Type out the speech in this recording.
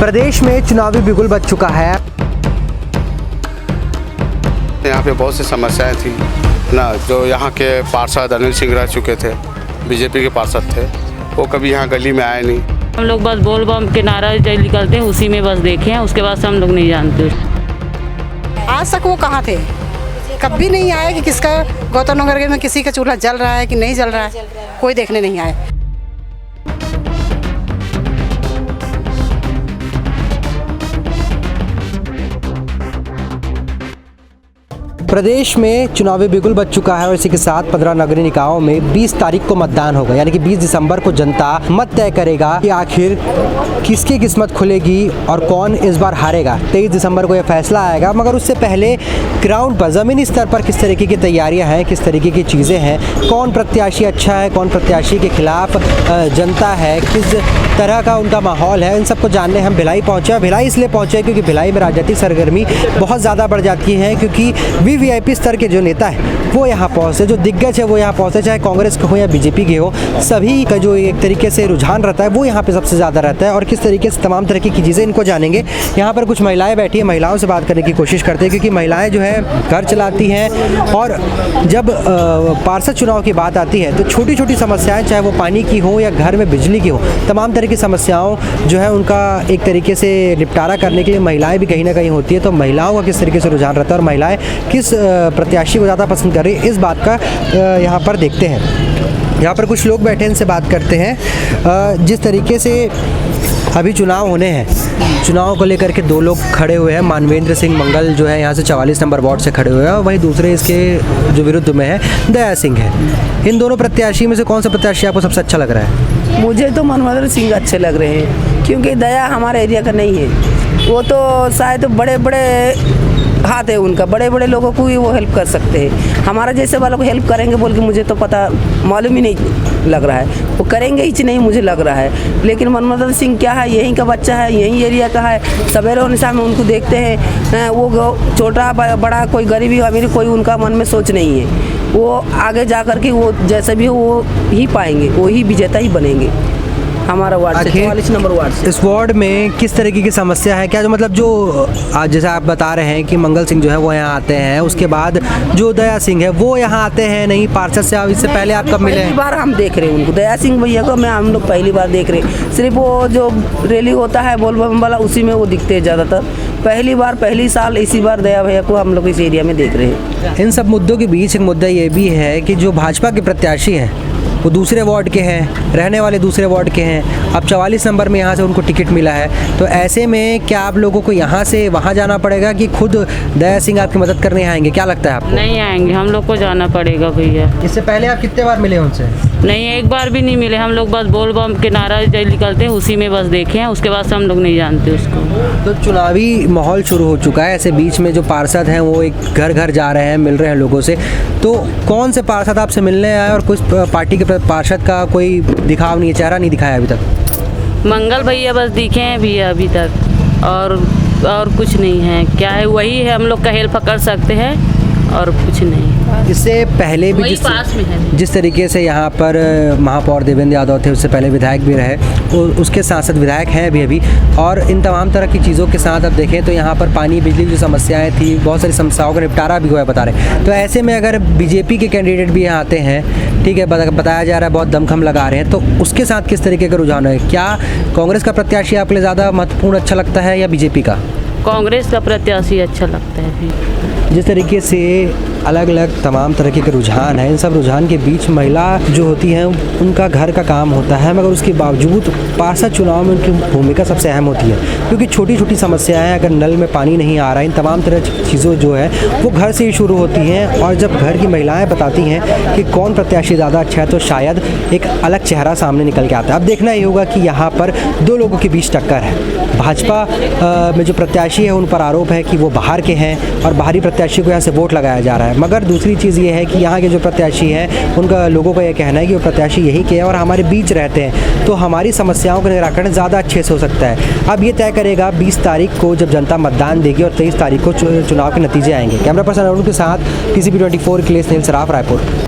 प्रदेश में चुनावी बिगुल बज चुका है। यहाँ पे बहुत सी समस्याएं थी ना, जो यहाँ के पार्षद अनिल सिंह रह चुके थे, बीजेपी के पार्षद थे, वो कभी यहाँ गली में आए नहीं। हम लोग बस बोल बम के नारा निकलते हैं, उसी में बस देखे हैं, उसके बाद से हम लोग नहीं जानते। आज तक वो कहाँ थे, कभी नहीं आए कि किसका गौतम नगर में किसी का चूल्हा जल रहा है कि नहीं जल रहा है, कोई देखने नहीं आए। प्रदेश में चुनावी बिगुल बज चुका है और इसी के साथ 15 नगरीय निकायों में 20 तारीख को मतदान होगा, यानी कि 20 दिसंबर को जनता मत तय करेगा कि आखिर किसकी किस्मत खुलेगी और कौन इस बार हारेगा। 23 दिसंबर को यह फैसला आएगा, मगर उससे पहले ग्राउंड पर ज़मीनी स्तर पर किस तरीके की तैयारियां हैं, किस तरीके की चीज़ें हैं, कौन प्रत्याशी अच्छा है, कौन प्रत्याशी के खिलाफ जनता है, किस तरह का उनका माहौल है, इन सबको जानने हम भिलाई पहुँचे। भिलाई इसलिए पहुँचे क्योंकि भिलाई में राजनीतिक सरगर्मी बहुत ज़्यादा बढ़ जाती है, क्योंकि वीवीआईपी स्तर के जो नेता है वो यहाँ पहुँचे, जो दिग्गज है वो यहाँ पहुँचे, चाहे कांग्रेस के हो या बीजेपी के हो, सभी का जो एक तरीके से रुझान रहता है वो यहाँ पे सबसे ज़्यादा रहता है। और किस तरीके से तमाम तरह की चीज़ें इनको जानेंगे। यहाँ पर कुछ महिलाएं बैठी हैं, महिलाओं से बात करने की कोशिश करते हैं, क्योंकि महिलाएं जो है घर चलाती हैं और जब पार्षद चुनाव की बात आती है तो छोटी छोटी समस्याएँ, चाहे वो पानी की हो या घर में बिजली की हो, तमाम तरह की समस्याओं जो है उनका एक तरीके से निपटारा करने के लिए महिलाएं भी कहीं ना कहीं होती है। तो महिलाओं का किस तरीके से रुझान रहता है और महिलाएं किस प्रत्याशी को ज़्यादा पसंद कर रही है, इस बात का यहाँ पर देखते हैं। यहाँ पर कुछ लोग बैठे, इनसे बात करते हैं। जिस तरीके से अभी चुनाव होने हैं, चुनाव को लेकर के दो लोग खड़े हुए हैं। मानवेंद्र सिंह मंगल जो है यहाँ से 44 नंबर वार्ड से खड़े हुए हैं और वहीं दूसरे इसके जो विरुद्ध में है दया सिंह है। इन दोनों प्रत्याशी में से कौन सा प्रत्याशी आपको सबसे अच्छा लग रहा है? मुझे तो मानवेंद्र सिंह अच्छे लग रहे हैं, क्योंकि दया हमारे एरिया का नहीं है। वो तो शायद बड़े बड़े हाथ है उनका, बड़े बड़े लोगों को ही वो हेल्प कर सकते हैं। हमारा जैसे वालों को हेल्प करेंगे बोल के मुझे तो पता मालूम ही नहीं लग रहा है, वो करेंगे ही नहीं मुझे लग रहा है। लेकिन मानवेंद्र सिंह क्या है, यहीं का बच्चा है, यहीं एरिया का है, सवेरे होने शाम में उनको देखते हैं। वो छोटा बड़ा कोई गरीबी अमीर कोई उनका मन में सोच नहीं है। वो आगे जा कर के वो जैसे भी हो वो ही पाएंगे, वो ही विजेता ही बनेंगे। हमारा वार्ड से 44 नंबर वार्ड से। इस वार्ड में किस तरीके की समस्या है, क्या जो मतलब जो आज जैसा आप बता रहे हैं कि मंगल सिंह जो है वो यहाँ आते हैं, उसके बाद जो दया सिंह है वो यहाँ आते हैं नहीं पार्षद से? अब इससे पहले आप कब मिले? पहली बार हम देख रहे हैं उनको, दया सिंह भैया को हम लोग पहली बार देख रहे हैं। सिर्फ वो जो रैली होता है बोल बम वाला उसी में वो दिखते हैं ज़्यादातर। पहली बार पहली साल इसी बार दया भैया को हम लोग इस एरिया में देख रहे हैं। इन सब मुद्दों के बीच एक मुद्दा ये भी है कि जो भाजपा के प्रत्याशी हैं वो दूसरे वार्ड के हैं, रहने वाले दूसरे वार्ड के हैं। अब 44 नंबर में यहाँ से उनको टिकट मिला है, तो ऐसे में क्या आप लोगों को यहाँ से वहाँ जाना पड़ेगा कि खुद दया सिंह आपकी मदद करने आएंगे? क्या लगता है आपको? नहीं आएंगे, हम लोग को जाना पड़ेगा भैया। इससे पहले आप कितने बार मिले उनसे? नहीं, एक बार भी नहीं मिले। हम लोग बस बोल बम के नारा निकलते हैं, उसी में बस देखे हैं, उसके बाद से हम लोग नहीं जानते उसको। तो चुनावी माहौल शुरू हो चुका है, ऐसे बीच में जो पार्षद हैं वो एक घर घर जा रहे हैं, मिल रहे हैं लोगों से। तो कौन से पार्षद आपसे मिलने आए और कुछ पार्टी के पार्षद का कोई दिखाव नहीं है, चेहरा नहीं दिखाया अभी तक? मंगल भैया बस दिखे हैं भैया अभी तक, और कुछ नहीं है। क्या है, वही है, हम लोग का हेल्प कर सकते हैं और कुछ नहीं। इससे पहले भी जिस तरीके से यहाँ पर महापौर देवेंद्र यादव थे, उससे पहले विधायक भी रहे, उसके सांसद विधायक हैं अभी और इन तमाम तरह की चीज़ों के साथ अब देखें तो यहाँ पर पानी बिजली की जो समस्याएं थी, बहुत सारी समस्याओं का निपटारा भी हुआ है बता रहे। तो ऐसे में अगर बीजेपी के कैंडिडेट भी यहाँ आते हैं, ठीक है, बताया जा रहा है बहुत दमखम लगा रहे हैं, तो उसके साथ किस तरीके का रुझान है? क्या कांग्रेस का प्रत्याशी आपके लिए ज़्यादा महत्वपूर्ण अच्छा लगता है या बीजेपी का? कांग्रेस का प्रत्याशी अच्छा लगता है। जिस तरीके से अलग अलग तमाम तरह के रुझान हैं, इन सब रुझान के बीच महिला जो होती हैं उनका घर का काम होता है, मगर उसके बावजूद पार्षद चुनाव में उनकी भूमिका सबसे अहम होती है, क्योंकि छोटी छोटी समस्याएं, अगर नल में पानी नहीं आ रहा है, इन तमाम तरह की चीज़ों जो है वो घर से ही शुरू होती हैं। और जब घर की महिलाएं बताती हैं कि कौन प्रत्याशी ज़्यादा अच्छा है, तो शायद एक अलग चेहरा सामने निकल के आता है। अब देखना ही होगा कि यहाँ पर दो लोगों के बीच टक्कर है। भाजपा में जो प्रत्याशी है उन पर आरोप है कि वो बाहर के हैं और बाहरी प्रत्याशी को यहाँ से वोट लगाया जा रहा है, मगर दूसरी चीज़ ये है कि यहाँ के जो प्रत्याशी हैं उनका लोगों का ये कहना है कि वो प्रत्याशी यहीं के हैं और हमारे बीच रहते हैं, तो हमारी समस्याओं का निराकरण ज़्यादा अच्छे से हो सकता है। अब ये तय करेगा 20 तारीख को जब जनता मतदान देगी और 23 तारीख को चुनाव के नतीजे आएंगे। कैमरा पर्सन अरुण के साथ TCP24 के लिए स्नेहल सराफ, रायपुर।